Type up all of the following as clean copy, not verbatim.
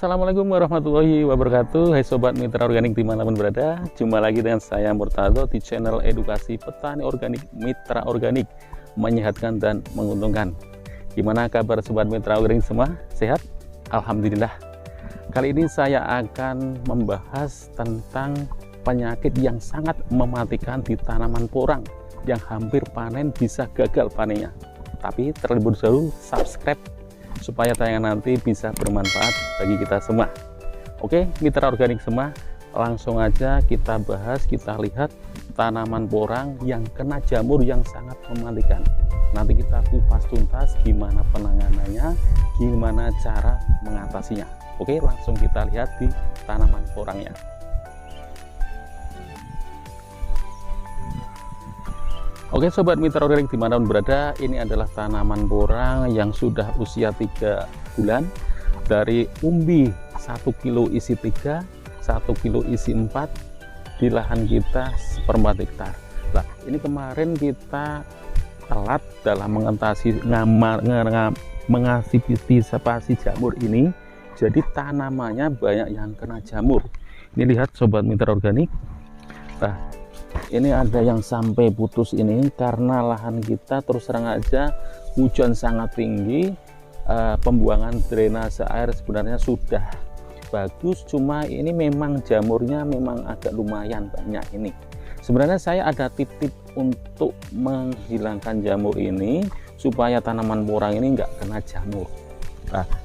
Assalamualaikum warahmatullahi wabarakatuh. Hai sobat mitra organik dimanapun berada, jumpa lagi dengan saya Murtado di channel edukasi petani organik mitra organik, menyehatkan dan menguntungkan. Gimana kabar sobat mitra organik semua? Sehat? Alhamdulillah. Kali ini saya akan membahas tentang penyakit yang sangat mematikan di tanaman porang yang hampir panen bisa gagal panennya. Tapi terlebih dahulu subscribe supaya tayangan nanti bisa bermanfaat bagi kita semua. Oke, mitra organik semua, langsung aja kita bahas, kita lihat tanaman porang yang kena jamur yang sangat mematikan. Nanti kita kupas tuntas gimana penanganannya, gimana cara mengatasinya. Oke, langsung kita lihat di tanaman porangnya. Oke sobat mitra organik dimanapun berada, ini adalah tanaman porang yang sudah usia 3 bulan. Dari umbi 1 kilo isi 3, 1 kilo isi 4 di lahan kita 1/4 hektar. Nah, ini kemarin kita telat dalam mengantisipasi jamur ini. Jadi tanamannya banyak yang kena jamur. Ini lihat sobat mitra organik. Nah, ini ada yang sampai putus ini karena lahan kita terus terang aja hujan sangat tinggi. Pembuangan drainase air sebenarnya sudah bagus, cuma ini memang jamurnya memang agak lumayan banyak ini. Sebenarnya saya ada tip-tip untuk menghilangkan jamur ini supaya tanaman porang ini enggak kena jamur.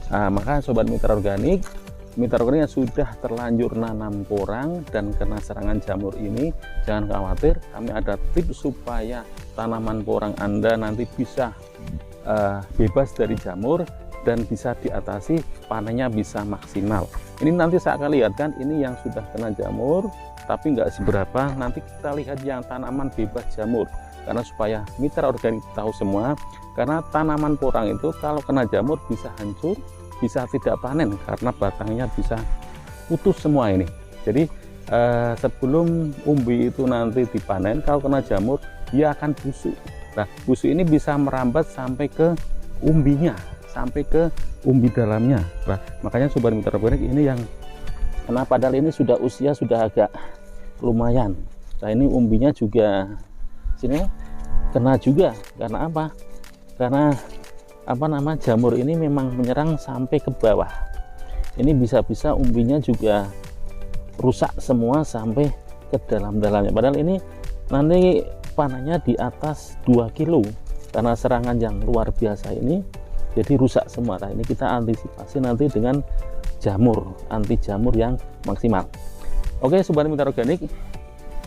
Maka sobat mitra organik yang sudah terlanjur nanam porang dan kena serangan jamur ini, jangan khawatir, kami ada tips supaya tanaman porang Anda nanti bisa bebas dari jamur dan bisa diatasi, panennya bisa maksimal. Ini nanti saya akan lihatkan, ini yang sudah kena jamur tapi nggak seberapa, nanti kita lihat yang tanaman bebas jamur, karena supaya mitra organik tahu semua, karena tanaman porang itu kalau kena jamur bisa hancur, bisa tidak panen karena batangnya bisa putus semua ini. Jadi sebelum umbi itu nanti dipanen, kalau kena jamur dia akan busuk. Nah, busuk ini bisa merambat sampai ke umbinya, sampai ke umbi dalamnya. Nah, makanya sobat mitra organik ini yang kena, padahal ini sudah usia sudah agak lumayan. Nah, ini umbinya juga sini kena juga. Karena apa? Karena jamur ini memang menyerang sampai ke bawah. Ini bisa-bisa umbinya juga rusak semua sampai ke dalam-dalamnya. Padahal ini nanti panennya di atas 2 kilo karena serangan yang luar biasa ini, jadi rusak semua. Nah, ini kita antisipasi nanti dengan jamur, anti jamur yang maksimal. Oke sobat mitra organik,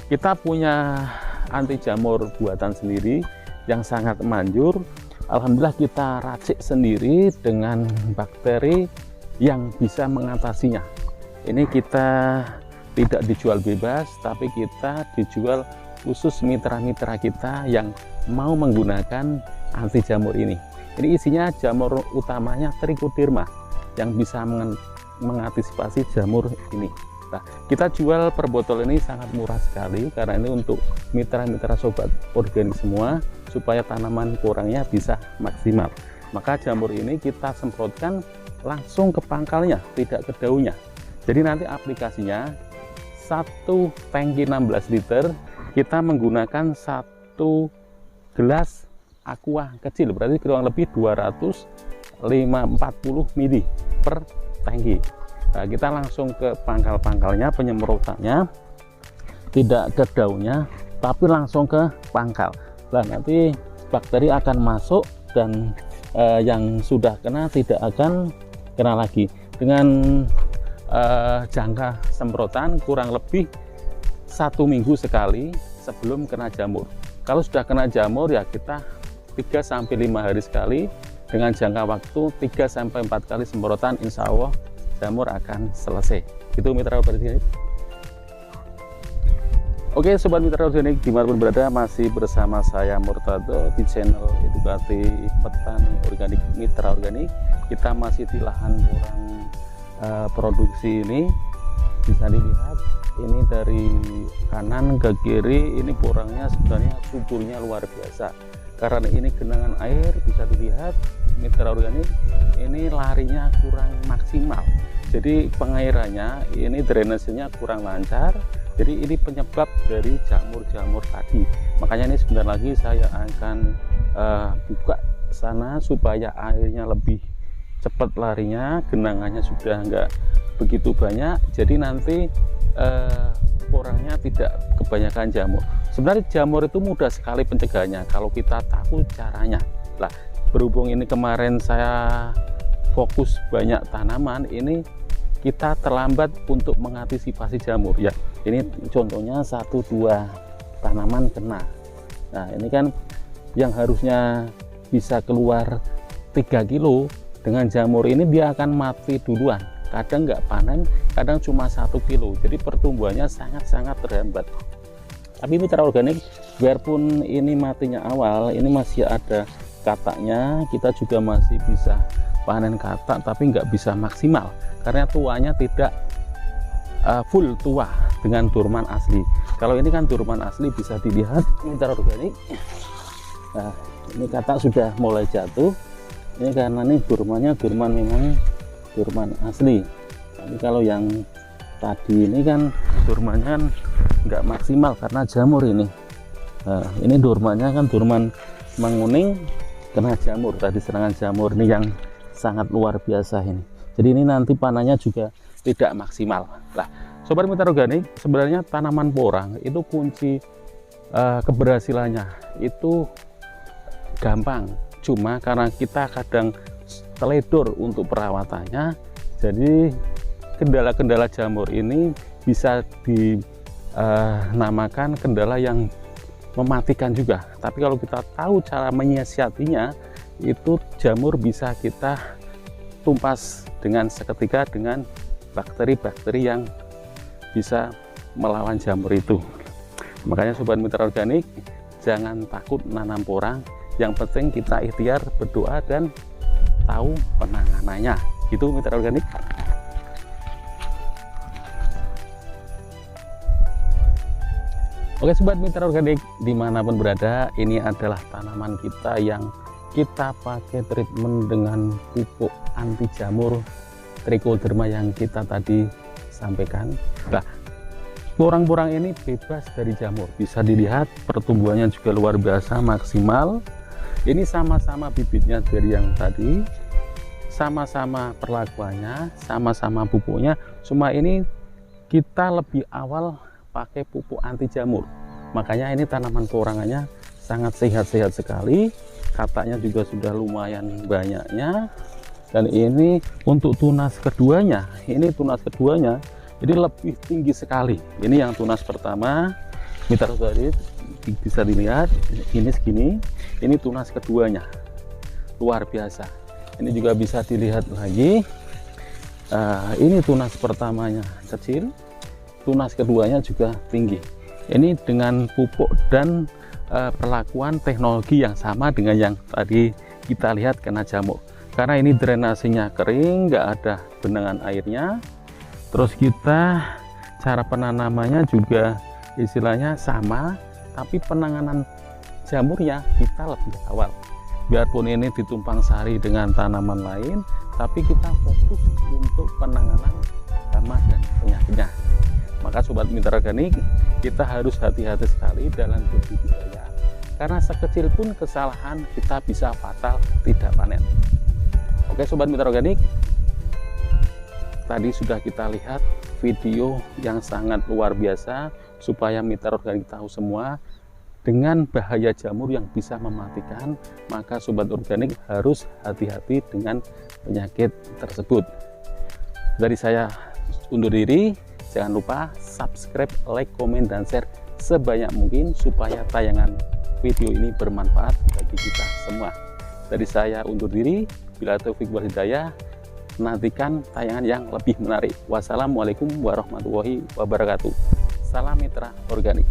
kita punya anti jamur buatan sendiri yang sangat manjur. Alhamdulillah kita racik sendiri dengan bakteri yang bisa mengatasinya. Ini kita tidak dijual bebas, tapi kita dijual khusus mitra-mitra kita yang mau menggunakan anti jamur ini. Ini isinya jamur utamanya Trichoderma yang bisa mengantisipasi jamur ini. Nah, kita jual per botol ini sangat murah sekali karena ini untuk mitra-mitra sobat organik semua supaya tanaman porangnya bisa maksimal. Maka jamur ini kita semprotkan langsung ke pangkalnya, tidak ke daunnya. Jadi nanti aplikasinya 1 tangki 16 liter, kita menggunakan 1 gelas aqua kecil, berarti kurang lebih 240 ml per tangki. Nah, kita langsung ke pangkal-pangkalnya, penyemprotannya tidak ke daunnya tapi langsung ke pangkal. Nah, nanti bakteri akan masuk dan yang sudah kena tidak akan kena lagi. Dengan jangka semprotan kurang lebih 1 minggu sekali sebelum kena jamur. Kalau sudah kena jamur ya kita 3-5 hari sekali, dengan jangka waktu 3-4 kali semprotan, insya Allah jamur akan selesai. Itu mitra organik. Oke sobat mitra organik dimanapun berada, masih bersama saya Murtado di channel edukasi petani organik mitra organik. Kita masih di lahan porang produksi ini. Bisa dilihat ini dari kanan ke kiri, ini porangnya sebenarnya suburnya luar biasa. Karena ini genangan air, bisa dilihat mitra organik ini larinya kurang maksimal. Jadi pengairannya ini drainasenya kurang lancar, jadi ini penyebab dari jamur-jamur tadi. Makanya ini sebentar lagi saya akan buka sana supaya airnya lebih cepat larinya, genangannya sudah enggak begitu banyak, jadi nanti porangnya tidak kebanyakan jamur. Sebenarnya jamur itu mudah sekali pencegahannya kalau kita tahu caranya. Lah, berhubung ini kemarin saya fokus banyak tanaman, ini kita terlambat untuk mengantisipasi jamur ya. Ini contohnya 1-2 tanaman kena. Nah, ini kan yang harusnya bisa keluar 3 kilo dengan jamur ini dia akan mati duluan. Kadang nggak panen, kadang cuma 1 kilo. Jadi pertumbuhannya sangat-sangat terhambat. Tapi mitra organik, biarpun ini matinya awal, ini masih ada kataknya, kita juga masih bisa panen katak, tapi nggak bisa maksimal karena tuanya tidak full tua dengan durman asli. Kalau ini kan durman asli bisa dilihat mitra organik. Nah, ini katak sudah mulai jatuh. Ini karena nih durmannya memang durman asli. Tapi kalau yang tadi ini kan durmannya kan nggak maksimal karena jamur ini. Nah, ini durmannya kan durman menguning kena jamur, tadi serangan jamur ini yang sangat luar biasa ini. Jadi ini nanti panennya juga tidak maksimal. Nah, sobat mitra organik, sebenarnya tanaman porang itu kunci keberhasilannya itu gampang, cuma karena kita kadang teledor untuk perawatannya, jadi kendala-kendala jamur ini bisa dinamakan kendala yang mematikan juga. Tapi kalau kita tahu cara menyiasatinya, itu jamur bisa kita tumpas dengan seketika dengan bakteri-bakteri yang bisa melawan jamur itu. Makanya sobat mitra organik, jangan takut nanam porang, yang penting kita ikhtiar, berdoa, dan tahu penanganannya. Itu mitra organik. Oke sobat mitra organik, dimanapun berada, ini adalah tanaman kita yang kita pakai treatment dengan pupuk anti jamur Trichoderma yang kita tadi sampaikan. Nah, porang-porang ini bebas dari jamur, bisa dilihat pertumbuhannya juga luar biasa maksimal. Ini sama-sama bibitnya dari yang tadi, sama-sama perlakuannya, sama-sama pupuknya, cuma ini kita lebih awal pakai pupuk anti jamur. Makanya ini tanaman porangannya sangat sehat-sehat sekali, kataknya juga sudah lumayan banyaknya. Dan ini untuk tunas keduanya, ini lebih tinggi sekali. Ini yang tunas pertama, mitra organik bisa dilihat, ini segini. Ini tunas keduanya, luar biasa. Ini juga bisa dilihat lagi, ini tunas pertamanya kecil, tunas keduanya juga tinggi. Ini dengan pupuk dan perlakuan teknologi yang sama dengan yang tadi kita lihat kena jamur. Karena ini drainasenya kering, nggak ada genangan airnya. Terus kita cara penanamannya juga istilahnya sama, tapi penanganan jamurnya kita lebih awal. Biarpun ini ditumpang sari dengan tanaman lain, tapi kita fokus untuk penanganan hama dan penyakitnya. Maka sobat mitra organik, kita harus hati-hati sekali dalam berbudidaya, karena sekecil pun kesalahan kita bisa fatal tidak panen. Oke sobat mitra organik, tadi sudah kita lihat video yang sangat luar biasa supaya mitra organik tahu semua dengan bahaya jamur yang bisa mematikan. Maka sobat organik harus hati-hati dengan penyakit tersebut. Dari saya undur diri, jangan lupa subscribe, like, komen, dan share sebanyak mungkin supaya tayangan video ini bermanfaat bagi kita semua. Dari saya undur diri, bila taufik wal hidayah, nantikan tayangan yang lebih menarik. Wassalamualaikum warahmatullahi wabarakatuh. Salam mitra organik.